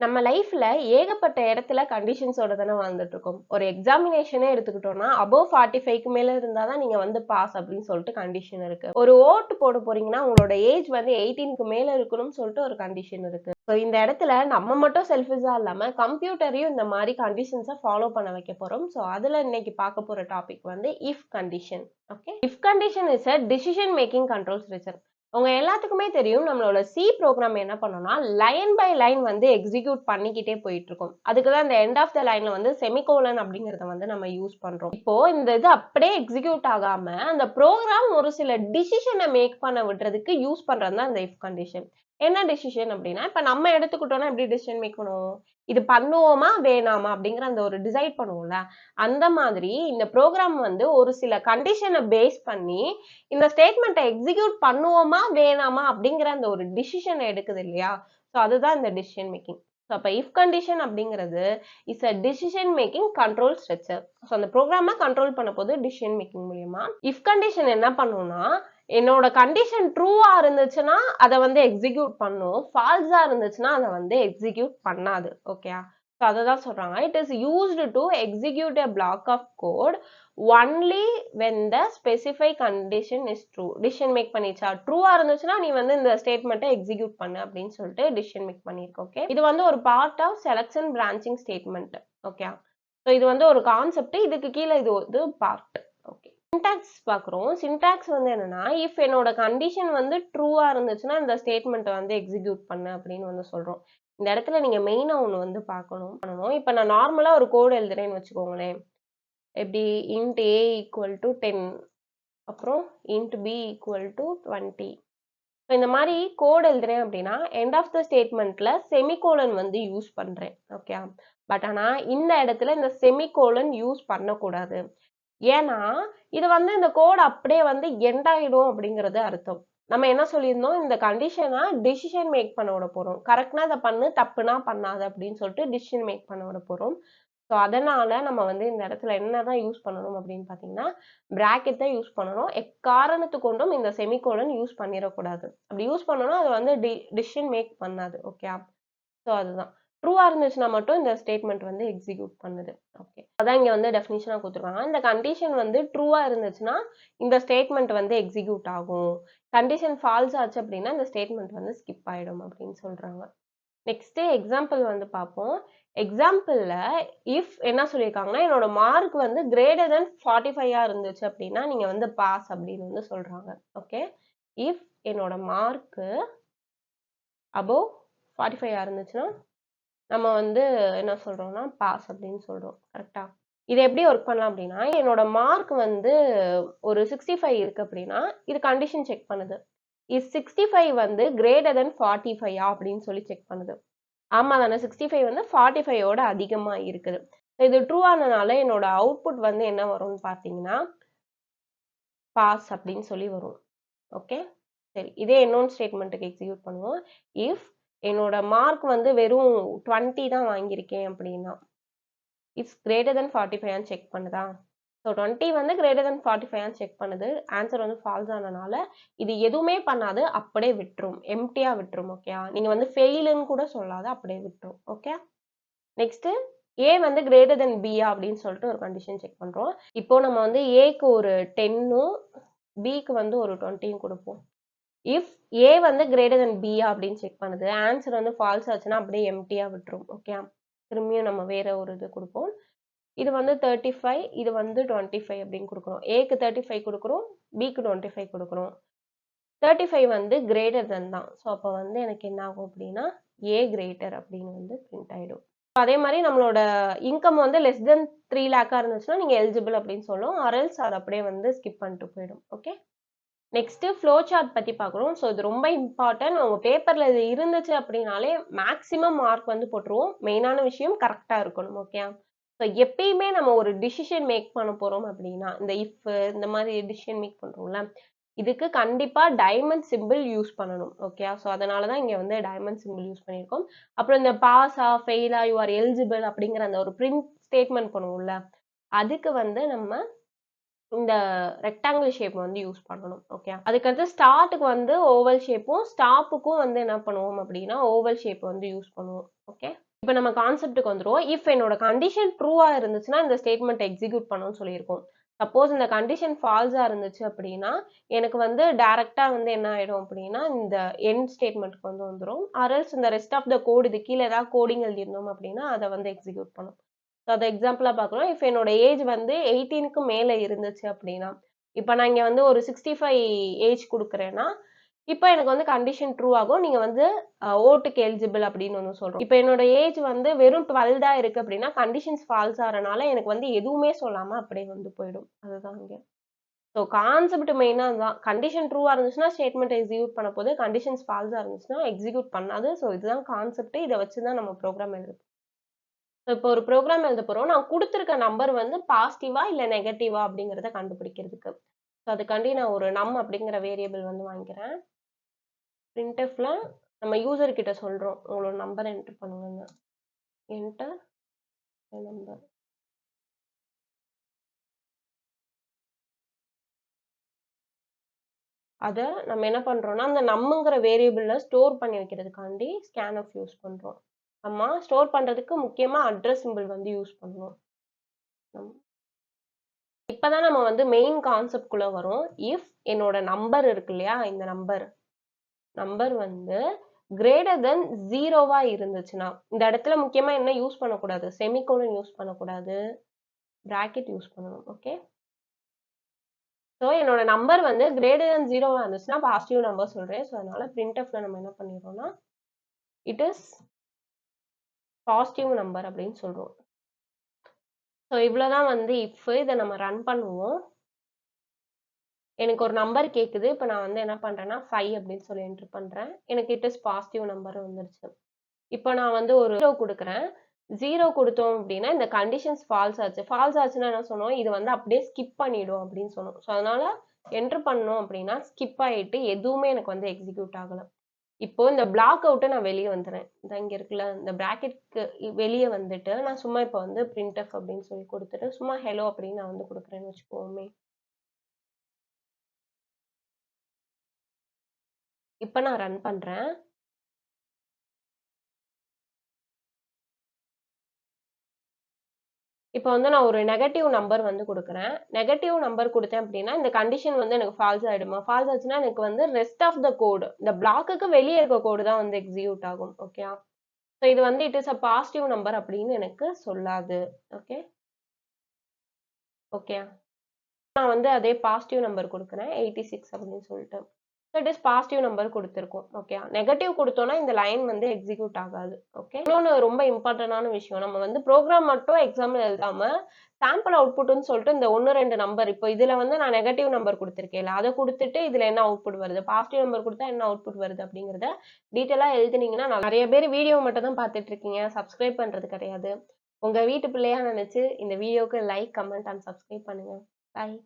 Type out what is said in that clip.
நம்ம லைஃப்ல ஏகப்பட்ட இடத்துல கண்டிஷன்ஸோட தானே வாழ்ந்துட்டு இருக்கோம். ஒரு எக்ஸாமினேஷனே எடுத்துக்கிட்டோம்னா, அபோவ் 45க்கு மேல இருந்தா தான் நீங்க வந்து பாஸ் அப்படின்னு சொல்லிட்டு கண்டிஷன் இருக்கு. ஒரு ஓட்டு போட போறீங்கன்னா, உங்களோட ஏஜ் வந்து 18க்கு மேல இருக்கணும்னு சொல்லிட்டு ஒரு கண்டிஷன் இருக்கு. ஸோ இந்த இடத்துல நம்ம மட்டும் செல்ஃபிஷா இல்லாம, கம்ப்யூட்டரையும் இந்த மாதிரி கண்டிஷன்ஸை ஃபாலோ பண்ண வைக்க போறோம். ஸோ அதுல இன்னைக்கு பார்க்க போற டாபிக் வந்து if condition. Okay, if condition is a decision making control structure. உங்க எல்லாத்துக்குமே தெரியும், நம்மளோட சி ப்ரோக்ராம் என்ன பண்ணோம்னா, லைன் பை லைன் வந்து எக்ஸிக்யூட் பண்ணிக்கிட்டே போயிட்டு இருக்கும். அதுக்கு தான் இந்த எண்ட் ஆஃப் த லைன்ல வந்து செமிகோலன் அப்படிங்கறத வந்து நம்ம யூஸ் பண்றோம். இப்போ இந்த இது அப்படியே எக்ஸிக்யூட் ஆகாம அந்த ப்ரோக்ராம் ஒரு சில டிசிஷனை மேக் பண்ண விடுறதுக்கு யூஸ் பண்றது தான் இந்த இஃப் கண்டிஷன். என்ன டிசிஷன் அப்படின்னா, இப்ப நம்ம எடுத்துக்கிட்டோம்னா எப்படி டிசிஷன் மேக் பண்ணுவோம்? இது பண்ணுவோமா வேணாமா அப்படிங்கிற அந்த ஒரு டிசைட் பண்ணுவோம்ல, அந்த மாதிரி இந்த ப்ரோக்ராம் வந்து ஒரு சில கண்டிஷனை பேஸ் பண்ணி இந்த ஸ்டேட்மெண்ட்டை எக்ஸிக்யூட் பண்ணுவோமா வேணாமா அப்படிங்கிற அந்த ஒரு டிசிஷன் எடுக்குது இல்லையா? ஸோ அதுதான் இந்த டிசிஷன் மேக்கிங். ஸோ அப்போ இஃப் கண்டிஷன் அப்படிங்கிறது is a decision making control structure. So அந்த ப்ரோக்ராமை கண்ட்ரோல் பண்ண போது டிசிஷன் மேக்கிங் மூலியமா இஃப் கண்டிஷன் என்ன பண்ணும்னா, என்னோட கண்டிஷன் ட்ரூவா இருந்துச்சுன்னா அதை வந்து எக்ஸிக்யூட் பண்ணும், ஃபால்ஸா இருந்துச்சுன்னா அதை வந்து எக்ஸிக்யூட் பண்ணாது. ஓகே, ஸோ அதை தான் சொல்றாங்க. It is used to execute a block of code only when the specified condition is true. Decision make பண்ணிச்சா, ட்ரூவா இருந்துச்சுன்னா நீ வந்து இந்த ஸ்டேட்மெண்ட்டை எக்ஸிக்யூட் பண்ணு அப்படின்னு சொல்லிட்டு டிசிஷன் மேக் பண்ணிருக்கு. ஓகே, இது வந்து ஒரு part of selection branching statement. Okay, so இது வந்து ஒரு கான்செப்ட், இதுக்கு கீழே இது ஒரு பார்ட். ஓகே, சின்டாக்ஸ் பார்க்குறோம். சின்டாக்ஸ் வந்து என்னன்னா, இஃப் என்னோட கண்டிஷன் வந்து ட்ரூவா இருந்துச்சுன்னா இந்த ஸ்டேட்மெண்ட்டை வந்து எக்ஸிக்யூட் பண்ணு அப்படின்னு வந்து சொல்றோம். இந்த இடத்துல நீங்க மெயினா ஒன்று வந்து பார்க்கணும். இப்போ நான் நார்மலா ஒரு கோடு எழுதுறேன்னு வச்சுக்கோங்களேன். எப்படி int a equal to 10, அப்புறம் int b equal to 20. இந்த மாதிரி கோட் எழுதுறேன் அப்படின்னா எண்ட் ஆஃப் த ஸ்டேட்மெண்ட்ல செமிகோலன் வந்து யூஸ் பண்றேன். ஓகே, பட் ஆனா இந்த இடத்துல இந்த செமிகோலன் யூஸ் பண்ணக்கூடாது. ஏன்னா இது வந்து இந்த கோட் அப்படியே வந்து எண்ட் ஆயிடும் அப்படிங்கிறது அர்த்தம். நம்ம என்ன சொல்லியிருந்தோம், இந்த கண்டிஷனா டிசிஷன் மேக் பண்ண விட போறோம். கரெக்ட்னா அதை பண்ணு, தப்புனா பண்ணாது அப்படின்னு சொல்லிட்டு டிசிஷன் மேக் பண்ண விட போறோம். ஸோ அதனால நம்ம வந்து இந்த இடத்துல என்னதான் யூஸ் பண்ணணும் அப்படின்னு பார்த்தீங்கன்னா, பிராக்கெட் தான் யூஸ் பண்ணணும். எக்காரணத்து கொண்டும் இந்த செமிகோலன் யூஸ் பண்ணிடக்கூடாது. அப்படி யூஸ் பண்ணோம்னா அது வந்து டிசிஷன் மேக் பண்ணாது. ஓகே, ஸோ அதுதான். ட்ரூவா இருந்துச்சுன்னா மட்டும் இந்த ஸ்டேட்மெண்ட் வந்து எக்ஸிக்யூட் பண்ணுது. ஓகே, அதான் இங்க வந்து டெஃபினிஷனா கொடுத்துருக்காங்க. இந்த கண்டிஷன் வந்து ட்ரூவா இருந்துச்சுன்னா இந்த ஸ்டேட்மெண்ட் வந்து எக்ஸிக்யூட் ஆகும். கண்டிஷன் ஃபால்ஸ் ஆச்சு அப்படின்னா இந்த ஸ்டேட்மெண்ட் வந்து ஸ்கிப் ஆயிடும் அப்படின்னு சொல்றாங்க. நெக்ஸ்ட் எக்ஸாம்பிள் வந்து பார்ப்போம். எக்ஸாம்பிள்ல இஃப் என்ன சொல்லியிருக்காங்கன்னா, என்னோட மார்க் வந்து கிரேட்டர் தென் 45 இருந்துச்சு அப்படின்னா நீங்க வந்து பாஸ் அப்படின்னு வந்து சொல்றாங்க. ஓகே, இஃப் என்னோட மார்க் அபோவ் 45 இருந்துச்சுன்னா நம்ம வந்து என்ன சொல்றோம்னா பாஸ் அப்படின்னு சொல்றோம். கரெக்டா? இது எப்படி ஒர்க் பண்ணலாம் அப்படின்னா, என்னோட மார்க் வந்து ஒரு 65 இருக்கு அப்படின்னா இது கண்டிஷன் செக் பண்ணுது. இஸ் 65 வந்து கிரேட்டர் தென் 45 அப்படின்னு சொல்லி செக் பண்ணுது. ஆமா தானே, 65 வந்து 45ஓட அதிகமா இருக்குது. இது ட்ரூ ஆனனால என்னோட அவுட்புட் வந்து என்ன வரும்னு பார்த்தீங்கன்னா பாஸ் அப்படின்னு சொல்லி வரும். ஓகே, சரி, இதே இன்னொரு ஸ்டேட்மெண்ட்டுக்கு எக்ஸிக்யூட் பண்ணுவோம். இஃப் என்னோட மார்க் வந்து வெறும் 20 தான் வாங்கியிருக்கேன் அப்படின்னா இட்ஸ் கிரேட்டர் தென் 45 செக் பண்ணுதா? ஸோ 20 வந்து கிரேட்டர் தென் 45 செக் பண்ணுது. ஆன்சர் வந்து ஃபால்ஸ் ஆனனால இது எதுவுமே பண்ணாது, அப்படியே விட்டுரும், எம்டியா விட்டுரும். ஓகே, நீங்க வந்து ஃபெயிலுன்னு கூட சொல்லாது, அப்படியே விட்டுரும். ஓகே, நெக்ஸ்ட் ஏ வந்து கிரேட்டர் தென் பியா அப்படின்னு சொல்லிட்டு ஒரு கண்டிஷன் செக் பண்றோம். இப்போ நம்ம வந்து ஏக்கு ஒரு 10ம் பிக்கு வந்து ஒரு 20யும் கொடுப்போம். இஃப் ஏ வந்து கிரேட்டர் தென் பியா அப்படின்னு செக் பண்ணுது, ஆன்சர் வந்து ஃபால்ஸ் ஆச்சுன்னா அப்படியே எம்டியா விட்டுரும். ஓகே, திரும்பியும் நம்ம வேற ஒரு இது கொடுப்போம். இது வந்து 35, இது வந்து 25 அப்படின்னு கொடுக்குறோம். ஏக்கு 35 கொடுக்குறோம், பிக்கு 25 கொடுக்குறோம். 35 வந்து கிரேட்டர் தென் தான். ஸோ அப்போ வந்து எனக்கு என்ன ஆகும் அப்படின்னா ஏ கிரேட்டர் அப்படின்னு வந்து பிரிண்ட் ஆயிடும். அதே மாதிரி நம்மளோட இன்கம் வந்து லெஸ் தென் 3 லேக்கா இருந்துச்சுன்னா நீங்க எலிஜிபிள் அப்படின்னு சொல்லும், ஆர்எல்ஸ் அது அப்படியே வந்து ஸ்கிப் பண்ணிட்டு போயிடும். ஓகே, நெக்ஸ்ட் ஃப்ளோ சார்ட் பத்தி பார்க்குறோம். ஸோ இது ரொம்ப இம்பார்ட்டன்ட். உங்க பேப்பர்ல இது இருந்துச்சு அப்படின்னாலே மேக்ஸிமம் மார்க் வந்து போட்டுருவோம். மெயினான விஷயம் கரெக்டா இருக்கணும். ஓகே, ஸோ எப்பயுமே நம்ம ஒரு டிசிஷன் மேக் பண்ண போறோம் அப்படின்னா இந்த இஃப் இந்த மாதிரி டிசிஷன் மேக் பண்றோம்ல, இதுக்கு கண்டிப்பா டைமண்ட் சிம்பிள் யூஸ் பண்ணணும். ஓகே, ஸோ அதனால தான் இங்க வந்து டைமண்ட் சிம்பிள் யூஸ் பண்ணியிருக்கோம். அப்புறம் இந்த பாஸா ஃபெயிலா யூ ஆர் எலிஜிபிள் அப்படிங்கிற அந்த ஒரு பிரிண்ட் ஸ்டேட்மெண்ட் பண்ணுவோம்ல, அதுக்கு வந்து நம்ம இந்த ரெக்டாங்கிள் ஷேப் வந்து யூஸ் பண்ணணும். ஓகே, அதுக்கடுத்து ஸ்டார்ட்டுக்கு வந்து ஓவல் ஷேப்பும் ஸ்டாப்புக்கும் வந்து என்ன பண்ணுவோம் அப்படின்னா ஓவல் ஷேப் வந்து யூஸ் பண்ணுவோம். ஓகே, இப்போ நம்ம கான்செப்ட்டுக்கு வந்துரும். இஃப் என்னோட கண்டிஷன் ட்ரூவா இருந்துச்சுன்னா இந்த ஸ்டேட்மெண்ட் எக்ஸிக்யூட் பண்ணணும்னு சொல்லியிருக்கோம். சப்போஸ் இந்த கண்டிஷன் ஃபால்ஸா இருந்துச்சு அப்படின்னா எனக்கு வந்து டைரக்டா வந்து என்ன ஆயிடும் அப்படின்னா இந்த எண்ட் ஸ்டேட்மெண்ட்க்கு வந்து வந்துரும். அரல்ஸ் இந்த ரெஸ்ட் ஆஃப் த கோட் இது கீழே ஏதாவது கோடிங் எழுதியிருந்தோம் அப்படின்னா அதை வந்து எக்ஸிக்யூட் பண்ணும். ஸோ அதை எக்ஸாம்பிளா பார்க்கலாம். இஃப் என்னோட ஏஜ் வந்து 18க்கு மேல இருந்துச்சு அப்படின்னா இப்போ நான் இங்க வந்து ஒரு 65 ஏஜ் கொடுக்குறேன்னா இப்போ எனக்கு வந்து கண்டிஷன் ட்ரூ ஆகும். நீங்க வந்து ஓட்டுக்கு எலிஜிபிள் அப்படின்னு வந்து சொல்றோம். இப்போ என்னோட ஏஜ் வந்து வெறும் 12 தான் இருக்கு அப்படின்னா கண்டிஷன்ஸ் ஃபால்ஸ் ஆறனால எனக்கு வந்து எதுவுமே சொல்லாம அப்படியே வந்து போயிடும். அதுதான் இங்க. ஸோ கான்செப்ட் மெயினா அதுதான். கண்டிஷன் ட்ரூவா இருந்துச்சுன்னா ஸ்டேட்மெண்ட் எக்ஸிக்யூட் பண்ண போது, கண்டிஷன்ஸ் ஃபால்ஸா இருந்துச்சுன்னா எக்ஸிக்யூட் பண்ணாது. ஸோ இதுதான் கான்செப்ட். இதை வச்சு தான் நம்ம ப்ரோக்ராம் எழுதுறோம். இப்போ ஒரு ப்ரோக்ராம் எழுத போறோம். நான் கொடுத்துருக்க நம்பர் வந்து பாசிட்டிவா இல்ல நெகட்டிவா அப்படிங்கிறத கண்டுபிடிக்கிறதுக்கு. ஸோ அதுக்காண்டி நான் ஒரு நம் அப்படிங்கிற வேரியபிள் வந்து வாங்கிக்கிறேன். printfல நம்ம யூசர் கிட்ட சொல்றோம் உங்களோட நம்பர் என்டர் பண்ணுங்க. Enter number. அத நம்ம என்ன பண்றோம்னா அந்த நம்மங்கிற வேரியபிள்ல ஸ்டோர் பண்ணி வைக்கிறதுக்காண்டி scanf யூஸ் பண்றோம். ஆமா ஸ்டோர் பண்றதுக்கு முக்கியமா அட்ரஸ் சிம்பிள் வந்து யூஸ் பண்ணுவோம். இப்பதான் நம்ம வந்து மெயின் கான்செப்ட் குள்ள வரும். இஃப் என்னோட நம்பர் இருக்கு இல்லையா இந்த நம்பர் வந்து கிரேட்டர் தென் 0வா இருந்துச்சுன்னா இந்த இடத்துல முக்கியமா என்ன யூஸ் பண்ணக்கூடாது, செமிகோலன் யூஸ் பண்ணக்கூடாது, பிராக்கெட் யூஸ் பண்ணணும். ஓகே. ஸோ என்னோட நம்பர் வந்து கிரேட்டர் தென் 0வா இருந்துச்சுன்னா பாசிட்டிவ் நம்பர் சொல்றேன். ஸோ அதனால printfல நம்ம என்ன பண்ணிடுறோம்னா இட் இஸ் பாசிட்டிவ் நம்பர் அப்படின்னு சொல்றோம். ஸோ இவ்வளவுதான் வந்து இஃப். இதை நம்ம ரன் பண்ணுவோம். எனக்கு ஒரு நம்பர் கேக்குது. இப்போ நான் வந்து என்ன பண்றேன்னா 5 அப்படின்னு சொல்லி என்டர் பண்றேன். எனக்கு இட் இஸ் பாசிட்டிவ் நம்பர் வந்துருச்சு. இப்போ நான் வந்து ஒரு 0 கொடுக்குறேன். 0 கொடுத்தோம் அப்படின்னா இந்த கண்டிஷன்ஸ் ஃபால்ஸ் ஆச்சு. ஃபால்ஸ் ஆச்சுன்னா என்ன சொன்னோம், இது வந்து அப்படியே ஸ்கிப் பண்ணிடும் அப்படின்னு சொன்னோம். ஸோ அதனால என்டர் பண்ணோம் அப்படின்னா ஸ்கிப் ஆயிட்டு எதுவுமே எனக்கு வந்து எக்ஸிக்யூட் ஆகல. இப்போ இந்த பிளாக் அவுட்டை நான் வெளியே வந்துடுறேன். இந்த இங்க இருக்குல்ல இந்த பிராக்கெட்க்கு வெளியே வந்துட்டு நான் சும்மா இப்போ வந்து printf அப்படின்னு சொல்லி கொடுத்துட்டு சும்மா ஹெலோ அப்படின்னு நான் வந்து கொடுக்குறேன்னு வச்சுக்கோமே. இப்போ நான் ரன் பண்றேன். இப்போ வந்து நான் ஒரு நெகட்டிவ் நம்பர் வந்து கொடுக்குறேன். நெகட்டிவ் நம்பர் கொடுத்தேன் அப்படின்னா இந்த கண்டிஷன் வந்து எனக்கு ஃபால்ஸ் ஆயிடுமா? ஃபால்ஸ் ஆச்சுன்னா எனக்கு வந்து ரெஸ்ட் ஆஃப் த கோடு இந்த பிளாக்குக்கு வெளியே இருக்க கோடு தான் வந்து எக்ஸிக்யூட் ஆகும். ஓகே. ஸோ இது வந்து it is a positive number அப்படின்னு எனக்கு சொல்லாது. ஓகே. ஓகே. நான் வந்து அதே பாசிட்டிவ் நம்பர் கொடுக்குறேன் 86 அப்படின்னு சொல்லிட்டு. இட் இஸ் பாசிட்டிவ் நம்பர் கொடுத்துருக்கோம். ஓகே. நெகட்டிவ் கொடுத்தோம்னா இந்த லைன் வந்து எக்ஸிக்யூட் ஆகாது. ஓகே. இன்னொன்று ரொம்ப இம்பார்ட்டன்டான விஷயம், நம்ம வந்து ப்ரோக்ராம் மட்டும் எக்ஸாம்பிள் எழுதாம சாம்பிள் அவுட்புட்னு சொல்லிட்டு இந்த 1 2 நம்பர் இப்போ இதுல வந்து நான் நெகட்டிவ் நம்பர் கொடுத்துருக்கேன். அதை கொடுத்துட்டு இதுல என்ன அவுட்புட் வருது, பாசிட்டிவ் நம்பர் கொடுத்தா என்ன அவுட்புட் வருது அப்படிங்கிறத டீட்டெயிலா எழுதினீங்கன்னா நிறைய பேர் வீடியோ மட்டும் தான் பார்த்துட்டு இருக்கீங்க, சப்ஸ்கிரைப் பண்றது கிடையாது. உங்க வீட்டு பிள்ளையா நினைச்சு இந்த வீடியோக்கு லைக், கமெண்ட் அண்ட் சப்ஸ்கிரைப் பண்ணுங்க. பாய்.